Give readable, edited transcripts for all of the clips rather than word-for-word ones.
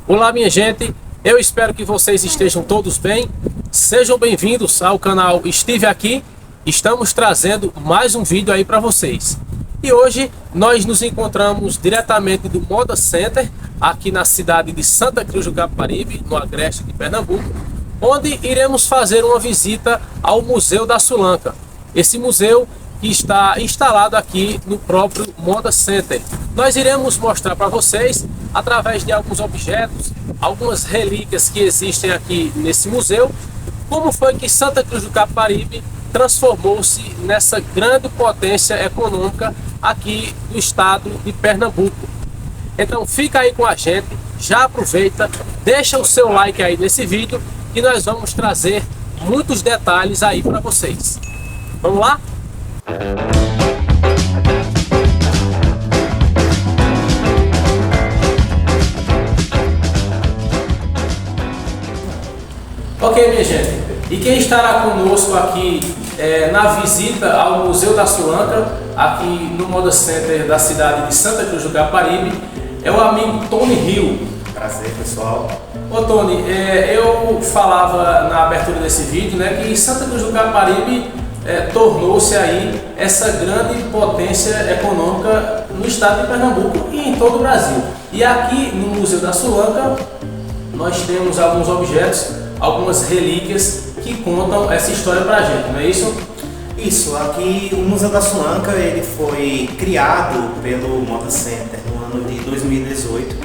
Olá, minha gente, eu espero que vocês estejam todos bem. Sejam bem-vindos ao canal Estive Aqui. Estamos trazendo mais um vídeo aí para vocês. E hoje nós nos encontramos diretamente do Moda Center, aqui na cidade de Santa Cruz do Capibaribe, no agreste de Pernambuco, onde iremos fazer uma visita ao Museu da Sulanca. Esse museu que está instalado aqui no próprio Moda Center. Nós iremos mostrar para vocês, através de alguns objetos, algumas relíquias que existem aqui nesse museu, como foi que Santa Cruz do Capibaribe transformou-se nessa grande potência econômica aqui do estado de Pernambuco. Então fica aí com a gente, já aproveita, deixa o seu like aí nesse vídeo e nós vamos trazer muitos detalhes aí para vocês. Vamos lá? Ok, minha gente, e quem estará conosco aqui na visita ao Museu da Sulanca, aqui no Moda Center da cidade de Santa Cruz do Capibaribe, é o amigo Tony Hill. Prazer, pessoal. Ô Tony, eu falava na abertura desse vídeo, né, que Santa Cruz do Capibaribe tornou-se aí essa grande potência econômica no estado de Pernambuco e em todo o Brasil. E aqui no Museu da Sulanca nós temos alguns objetos, algumas relíquias que contam essa história pra gente, não é isso? Isso, aqui o Museu da Sulanca ele foi criado pelo Moda Center no ano de 2018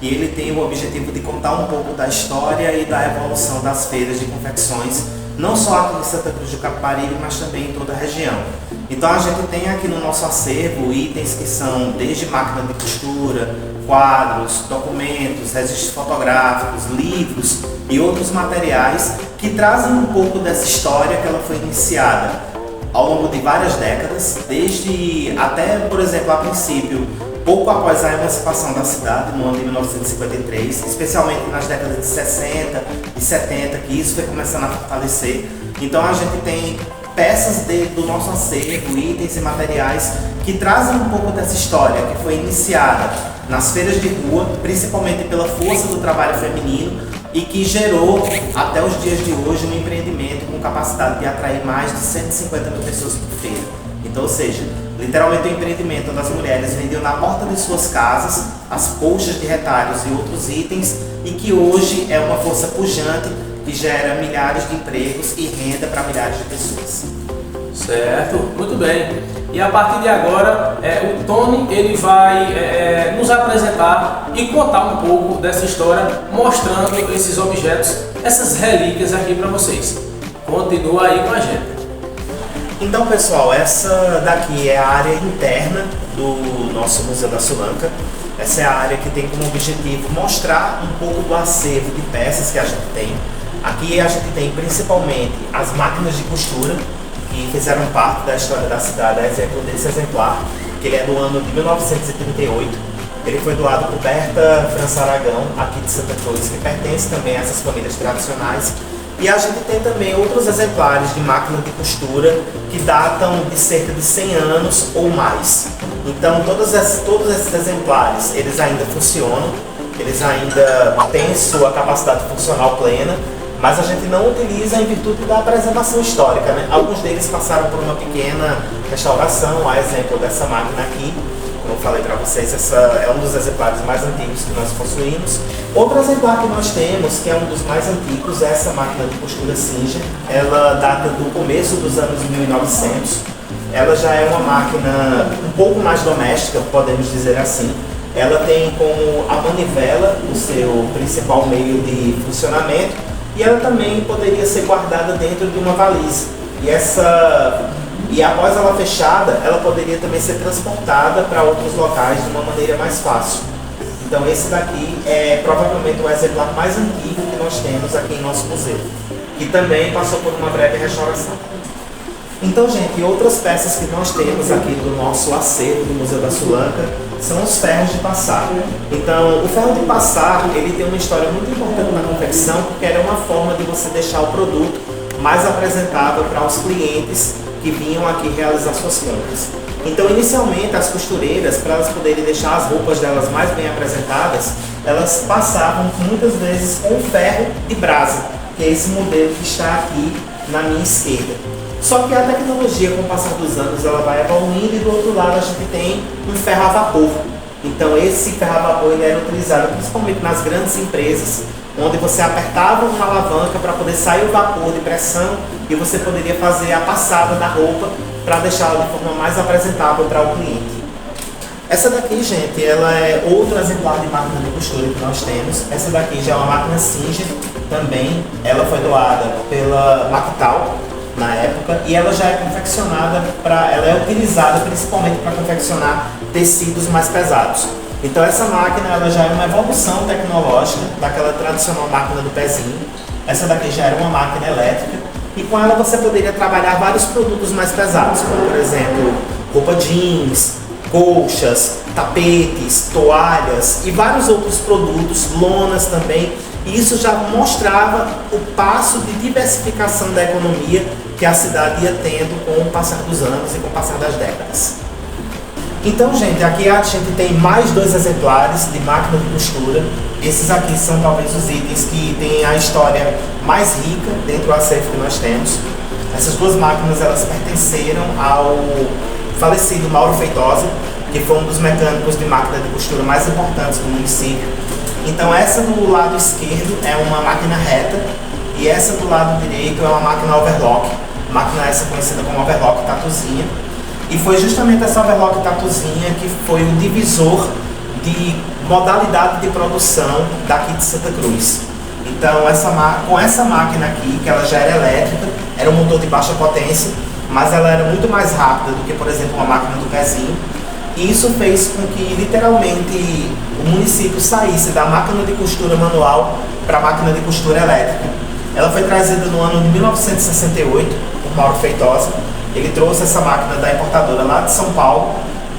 e ele tem o objetivo de contar um pouco da história e da evolução das feiras de confecções, não só aqui em Santa Cruz do Capibaribe, mas também em toda a região. Então a gente tem aqui no nosso acervo itens que são desde máquina de costura, quadros, documentos, registros fotográficos, livros e outros materiais que trazem um pouco dessa história que ela foi iniciada ao longo de várias décadas, desde até, por exemplo, a princípio, pouco após a emancipação da cidade, no ano de 1953, especialmente nas décadas de 60 e 70, que isso foi começando a fortalecer. Então a gente tem peças do nosso acervo, itens e materiais que trazem um pouco dessa história que foi iniciada nas feiras de rua, principalmente pela força do trabalho feminino e que gerou até os dias de hoje um empreendimento com capacidade de atrair mais de 150 mil pessoas por feira. Então, ou seja, literalmente um empreendimento onde as mulheres vendiam na porta de suas casas as colchas de retalhos e outros itens e que hoje é uma força pujante que gera milhares de empregos e renda para milhares de pessoas. Certo, muito bem. E a partir de agora, o Tony ele vai nos apresentar e contar um pouco dessa história, mostrando esses objetos, essas relíquias aqui para vocês. Continua aí com a gente. Então, pessoal, essa daqui é a área interna do nosso Museu da Sulanca. Essa é a área que tem como objetivo mostrar um pouco do acervo de peças que a gente tem. Aqui a gente tem principalmente as máquinas de costura, que fizeram parte da história da cidade. A exemplo desse exemplar, que ele é do ano de 1938. Ele foi doado por Berta França Aragão, aqui de Santa Cruz, que pertence também a essas famílias tradicionais. E a gente tem também outros exemplares de máquina de costura que datam de cerca de 100 anos ou mais. Então todos esses exemplares, eles ainda funcionam, eles ainda têm sua capacidade funcional plena, mas a gente não utiliza em virtude da preservação histórica, né? Alguns deles passaram por uma pequena restauração, a exemplo dessa máquina aqui. Como eu falei para vocês, essa é um dos exemplares mais antigos que nós possuímos. Outro exemplar que nós temos, que é um dos mais antigos, é essa máquina de costura Singer. Ela data do começo dos anos 1900. Ela já é uma máquina um pouco mais doméstica, podemos dizer assim. Ela tem como a manivela o seu principal meio de funcionamento e ela também poderia ser guardada dentro de uma valise. E após ela fechada, ela poderia também ser transportada para outros locais de uma maneira mais fácil. Então esse daqui é provavelmente o exemplar mais antigo que nós temos aqui em nosso museu, que também passou por uma breve restauração. Então, gente, outras peças que nós temos aqui do nosso acervo do Museu da Sulanca são os ferros de passar. Então, o ferro de passar, ele tem uma história muito importante na confecção, porque era uma forma de você deixar o produto mais apresentável para os clientes que vinham aqui realizar suas compras. Então, inicialmente, as costureiras, para elas poderem deixar as roupas delas mais bem apresentadas, elas passavam muitas vezes com ferro de brasa, que é esse modelo que está aqui na minha esquerda. Só que a tecnologia, com o passar dos anos, ela vai evoluindo e do outro lado a gente tem um ferro a vapor. Então esse ferro a vapor ele era utilizado principalmente nas grandes empresas, onde você apertava uma alavanca para poder sair o vapor de pressão e você poderia fazer a passada da roupa para deixá-la de forma mais apresentável para o cliente. Essa daqui, gente, ela é outro exemplar de máquina de costura que nós temos. Essa daqui já é uma máquina Singer também. Ela foi doada pela Mactal na época e ela já é confeccionada ela é utilizada principalmente para confeccionar tecidos mais pesados. Então essa máquina ela já é uma evolução tecnológica daquela tradicional máquina do pezinho. Essa daqui já era uma máquina elétrica e com ela você poderia trabalhar vários produtos mais pesados, como por exemplo roupa jeans, colchas, tapetes, toalhas e vários outros produtos, lonas também. E isso já mostrava o passo de diversificação da economia que a cidade ia tendo com o passar dos anos e com o passar das décadas. Então, gente, aqui a gente tem mais 2 exemplares de máquina de costura. Esses aqui são talvez os itens que têm a história mais rica dentro do acervo que nós temos. Essas 2 máquinas elas pertenceram ao falecido Mauro Feitosa, que foi um dos mecânicos de máquina de costura mais importantes do município. Então essa do lado esquerdo é uma máquina reta e essa do lado direito é uma máquina overlock. Máquina essa conhecida como overlock tatuzinha. E foi justamente essa overlock tatuzinha que foi o divisor de modalidade de produção daqui de Santa Cruz. Então com essa máquina aqui, que ela já era elétrica, era um motor de baixa potência, mas ela era muito mais rápida do que, por exemplo, uma máquina do pezinho. E isso fez com que, literalmente, o município saísse da máquina de costura manual para a máquina de costura elétrica. Ela foi trazida no ano de 1968 por Mauro Feitosa. Ele trouxe essa máquina da importadora lá de São Paulo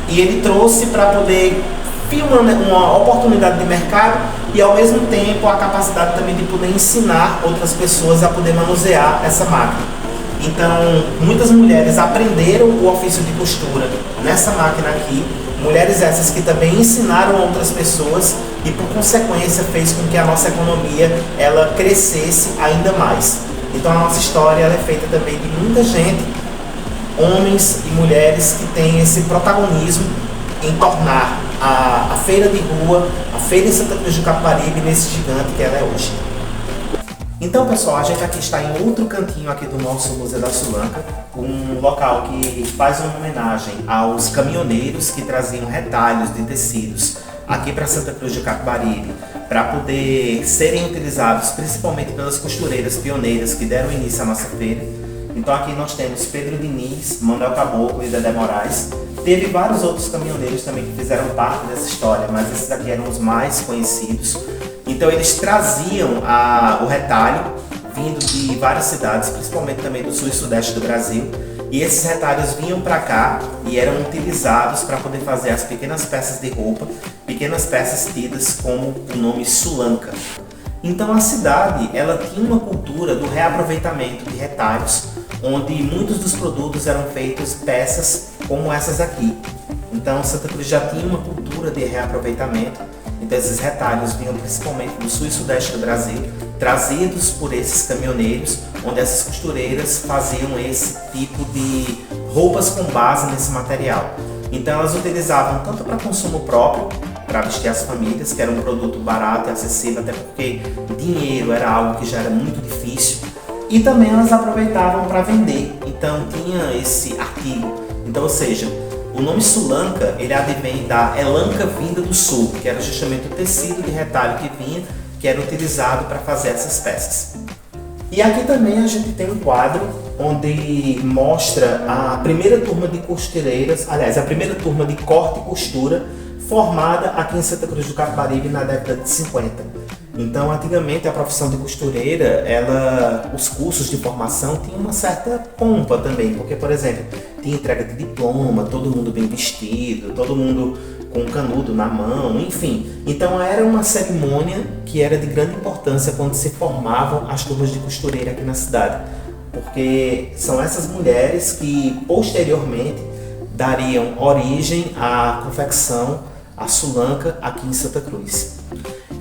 e ele trouxe para poder ter uma oportunidade de mercado e, ao mesmo tempo, a capacidade também de poder ensinar outras pessoas a poder manusear essa máquina. Então, muitas mulheres aprenderam o ofício de costura nessa máquina aqui, mulheres essas que também ensinaram outras pessoas e, por consequência, fez com que a nossa economia ela crescesse ainda mais. Então, a nossa história ela é feita também de muita gente, homens e mulheres que têm esse protagonismo em tornar a feira de rua, a feira em Santa Cruz do Capibaribe, nesse gigante que ela é hoje. Então, pessoal, a gente aqui está em outro cantinho aqui do nosso Museu da Sulanca, um local que faz uma homenagem aos caminhoneiros que traziam retalhos de tecidos aqui para Santa Cruz do Capibaribe, para poder serem utilizados principalmente pelas costureiras pioneiras que deram início à nossa feira. Então aqui nós temos Pedro Diniz, Manuel Caboclo e Dedé Moraes. Teve vários outros caminhoneiros também que fizeram parte dessa história, mas esses aqui eram os mais conhecidos. Então eles traziam o retalho vindo de várias cidades, principalmente também do sul e sudeste do Brasil. E esses retalhos vinham para cá e eram utilizados para poder fazer as pequenas peças de roupa, pequenas peças tidas como o nome Sulanca. Então a cidade ela tinha uma cultura do reaproveitamento de retalhos, onde muitos dos produtos eram feitos peças como essas aqui. Então Santa Cruz já tinha uma cultura de reaproveitamento. Então esses retalhos vinham principalmente do sul e sudeste do Brasil, trazidos por esses caminhoneiros, onde essas costureiras faziam esse tipo de roupas com base nesse material. Então elas utilizavam tanto para consumo próprio, para vestir as famílias, que era um produto barato e acessível, até porque dinheiro era algo que já era muito difícil, e também elas aproveitavam para vender. Então tinha esse artigo. Então, ou seja, o nome Sulanca, ele advém da elanca vinda do sul, que era justamente o tecido de retalho que vinha, que era utilizado para fazer essas peças. E aqui também a gente tem um quadro onde mostra a primeira turma de costureiras, aliás, a primeira turma de corte e costura formada aqui em Santa Cruz do Capibaribe na década de 50. Então, antigamente, a profissão de costureira, os cursos de formação tinham uma certa pompa também, porque, por exemplo, tinha entrega de diploma, todo mundo bem vestido, todo mundo com um canudo na mão, enfim. Então, era uma cerimônia que era de grande importância quando se formavam as turmas de costureira aqui na cidade, porque são essas mulheres que, posteriormente, dariam origem à confecção, à Sulanca, aqui em Santa Cruz.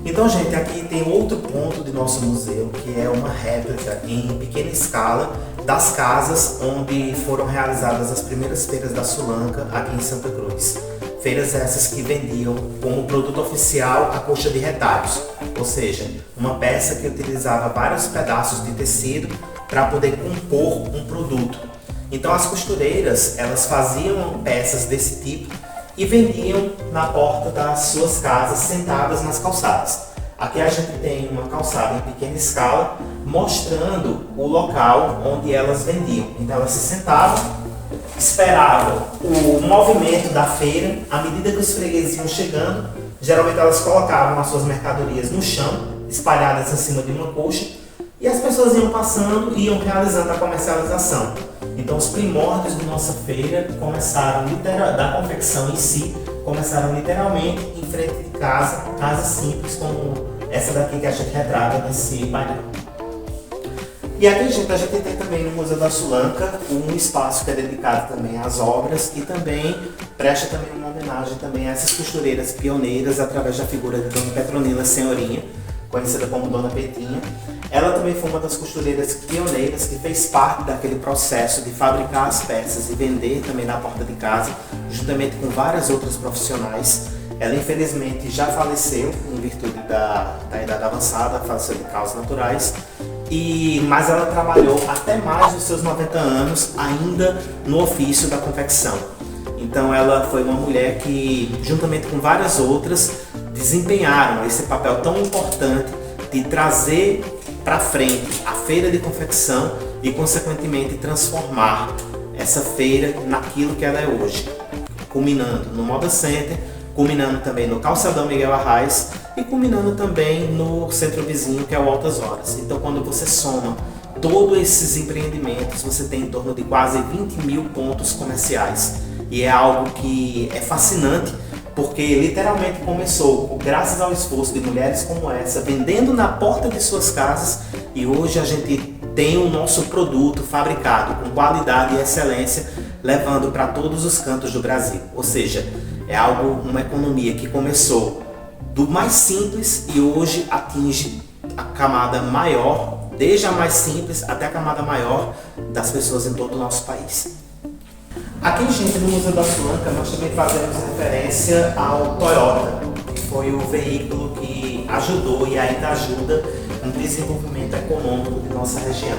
Então, gente, aqui tem outro ponto de nosso museu, que é uma réplica em pequena escala das casas onde foram realizadas as primeiras feiras da Sulanca aqui em Santa Cruz. Feiras essas que vendiam como produto oficial a coxa de retalhos, ou seja, uma peça que utilizava vários pedaços de tecido para poder compor um produto. Então as costureiras, elas faziam peças desse tipo e vendiam na porta das suas casas, sentadas nas calçadas. Aqui a gente tem uma calçada em pequena escala, mostrando o local onde elas vendiam. Então elas se sentavam, esperavam o movimento da feira. À medida que os fregueses iam chegando, geralmente elas colocavam as suas mercadorias no chão, espalhadas em cima de uma coxa, e as pessoas iam passando e iam realizando a comercialização. Então os primórdios de nossa feira começaram da confecção em si, começaram literalmente em frente de casa, casas simples como essa daqui que a gente retrata nesse painel. E aqui, gente, a gente tem também no Museu da Sulanca um espaço que é dedicado também às obras e também presta também uma homenagem também a essas costureiras pioneiras através da figura de Dona Petronila Senhorinha, conhecida como Dona Petinha. Ela também foi uma das costureiras pioneiras que fez parte daquele processo de fabricar as peças e vender também na porta de casa, juntamente com várias outras profissionais. Ela infelizmente já faleceu em virtude da idade avançada, faleceu de causas naturais, mas ela trabalhou até mais dos seus 90 anos ainda no ofício da confecção. Então ela foi uma mulher que, juntamente com várias outras, desempenharam esse papel tão importante de trazer para frente a feira de confecção e, consequentemente, transformar essa feira naquilo que ela é hoje, culminando no Moda Center, culminando também no Calçadão Miguel Arraes e culminando também no centro vizinho, que é o Altas Horas. Então, quando você soma todos esses empreendimentos, você tem em torno de quase 20 mil pontos comerciais. E é algo que é fascinante, porque literalmente começou graças ao esforço de mulheres como essa, vendendo na porta de suas casas, e hoje a gente tem o nosso produto fabricado com qualidade e excelência, levando para todos os cantos do Brasil. Ou seja, é uma economia que começou do mais simples e hoje atinge a camada maior, desde a mais simples até a camada maior das pessoas em todo o nosso país. Aqui, gente, no Museu da Sulanca, nós também fazemos referência ao Toyota, que foi o veículo que ajudou e ainda ajuda no desenvolvimento econômico de nossa região.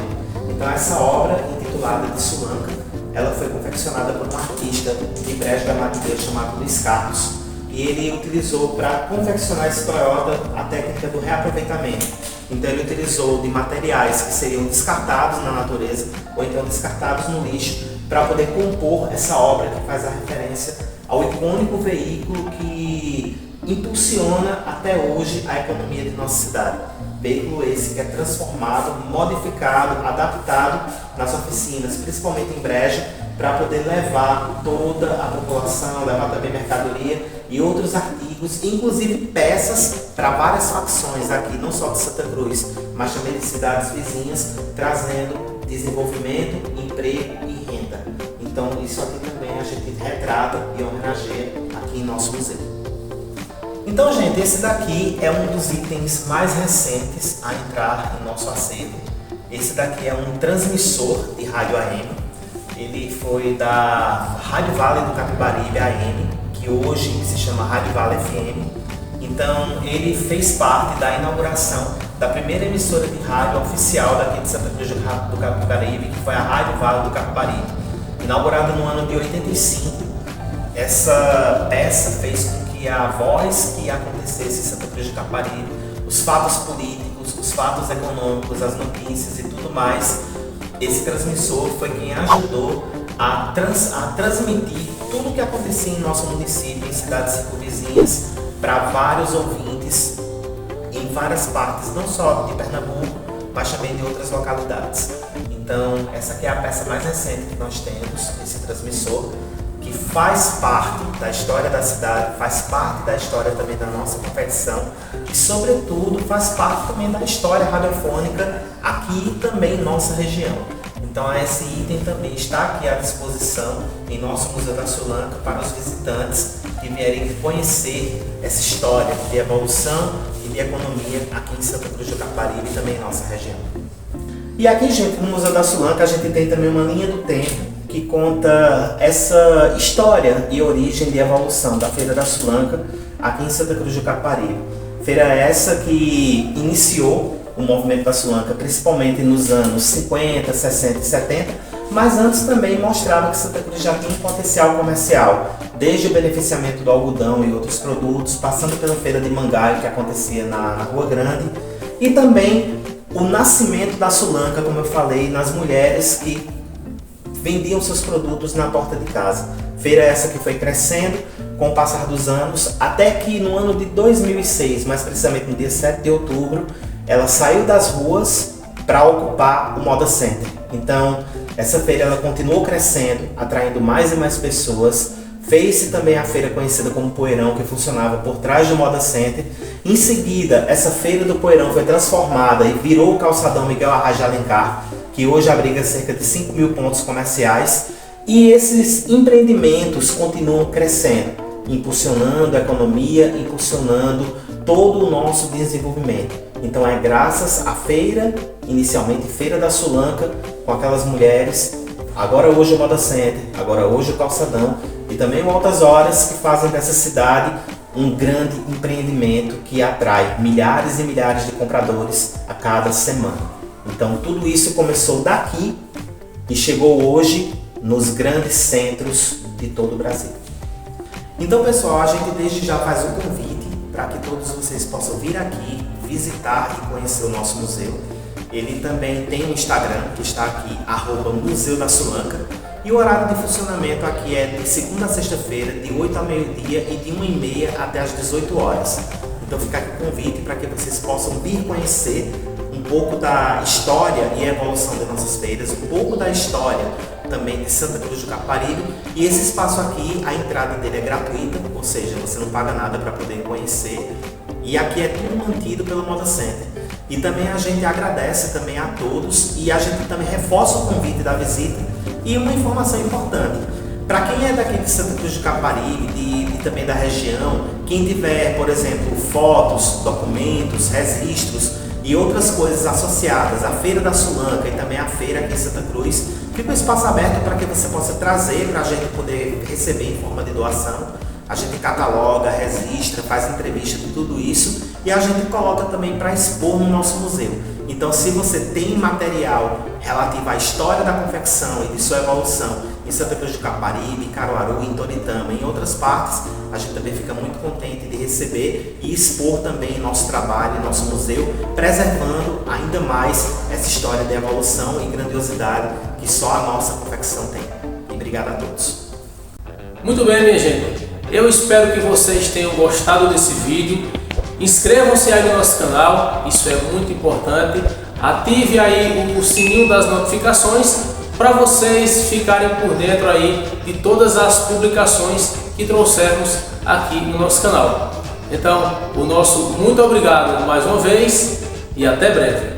Então, essa obra, intitulada de Sulanca, ela foi confeccionada por um artista de Brejo da Madeira chamado Luiz Carlos, e ele utilizou para confeccionar esse Toyota a técnica do reaproveitamento. Então ele utilizou de materiais que seriam descartados na natureza ou então descartados no lixo para poder compor essa obra que faz a referência ao icônico veículo que impulsiona até hoje a economia de nossa cidade. Veículo esse que é transformado, modificado, adaptado nas oficinas, principalmente em Brejo, para poder levar toda a população, levar também mercadoria e outros artigos, inclusive peças para várias facções aqui, não só de Santa Cruz, mas também de cidades vizinhas, trazendo desenvolvimento, emprego e renda. Então isso aqui também a gente retrata e homenageia aqui em nosso museu. Então, gente, esse daqui é um dos itens mais recentes a entrar em nosso acervo. Esse daqui é um transmissor de rádio AM. Ele foi da Rádio Vale do Capibaribe AM, que hoje se chama Rádio Vale FM. Então, ele fez parte da inauguração da primeira emissora de rádio oficial daqui de Santa Cruz do Capibaribe, que foi a Rádio Vale do Capibaribe, inaugurada no ano de 85. Essa peça fez com que a voz que acontecesse em Santa Cruz do Capibaribe, os fatos políticos, os fatos econômicos, as notícias e tudo mais, esse transmissor foi quem ajudou a transmitir tudo o que acontecia em nosso município, em cidades circunvizinhas, para vários ouvintes em várias partes, não só de Pernambuco, mas também de outras localidades. Então, essa aqui é a peça mais recente que nós temos, esse transmissor, que faz parte da história da cidade, faz parte da história também da nossa competição e, sobretudo, faz parte também da história radiofônica aqui também em nossa região. Então esse item também está aqui à disposição em nosso Museu da Sulanca para os visitantes que vierem conhecer essa história de evolução e de economia aqui em Santa Cruz do Caparibe e também em nossa região. E aqui, gente, no Museu da Sulanca a gente tem também uma linha do tempo que conta essa história e origem de evolução da Feira da Sulanca aqui em Santa Cruz do Caparibe. Feira essa que iniciou o movimento da Sulanca principalmente nos anos 50, 60 e 70, mas antes também mostrava que Santa Cruz já tinha um potencial comercial, desde o beneficiamento do algodão e outros produtos, passando pela Feira de Mangaio, que acontecia na Rua Grande, e também o nascimento da Sulanca, como eu falei, nas mulheres que vendiam seus produtos na porta de casa. Feira essa que foi crescendo com o passar dos anos, até que no ano de 2006, mais precisamente no dia 7 de outubro, ela saiu das ruas para ocupar o Moda Center. Então, essa feira ela continuou crescendo, atraindo mais e mais pessoas. Fez-se também a feira conhecida como Poeirão, que funcionava por trás do Moda Center. Em seguida, essa feira do Poeirão foi transformada e virou o calçadão Miguel Arraes de Alencar, que hoje abriga cerca de 5.000 pontos comerciais. E esses empreendimentos continuam crescendo, impulsionando a economia, impulsionando todo o nosso desenvolvimento. Então é graças à feira, inicialmente Feira da Sulanca, com aquelas mulheres, agora hoje o Moda Center, agora hoje o Calçadão, e também o Altas Horas, que fazem dessa cidade um grande empreendimento que atrai milhares e milhares de compradores a cada semana. Então tudo isso começou daqui e chegou hoje nos grandes centros de todo o Brasil. Então, pessoal, a gente desde já faz um convite para que todos vocês possam vir aqui, visitar e conhecer o nosso museu. Ele também tem um Instagram, que está aqui, @Museu da Sulanca, e o horário de funcionamento aqui é de segunda a sexta-feira, de 8 ao meio-dia e de 1h30 até as 18 horas. Então fica aqui o convite para que vocês possam vir conhecer um pouco da história e evolução das nossas feiras, um pouco da história também de Santa Cruz do Caparibe. E esse espaço aqui, a entrada dele é gratuita, ou seja, você não paga nada para poder conhecer. E aqui é tudo mantido pelo Moda Center. E também a gente agradece também a todos e a gente também reforça o convite da visita. E uma informação importante, para quem é daqui de Santa Cruz do Caparibe e também da região, quem tiver, por exemplo, fotos, documentos, registros e outras coisas associadas à Feira da Sulanca e também à feira aqui em Santa Cruz, fica um espaço aberto para que você possa trazer para a gente poder receber em forma de doação. A gente cataloga, registra, faz entrevista de tudo isso e a gente coloca também para expor no nosso museu. Então, se você tem material relativo à história da confecção e de sua evolução em Santa Cruz do Caparibe, Caruaru, em Toritama e em outras partes, a gente também fica muito contente de receber e expor também nosso trabalho, nosso museu, preservando ainda mais essa história de evolução e grandiosidade que só a nossa confecção tem. E obrigado a todos. Muito bem, minha gente. Eu espero que vocês tenham gostado desse vídeo. Inscrevam-se aí no nosso canal, isso é muito importante. Ative aí o sininho das notificações para vocês ficarem por dentro aí de todas as publicações que trouxermos aqui no nosso canal. Então, o nosso muito obrigado mais uma vez e até breve.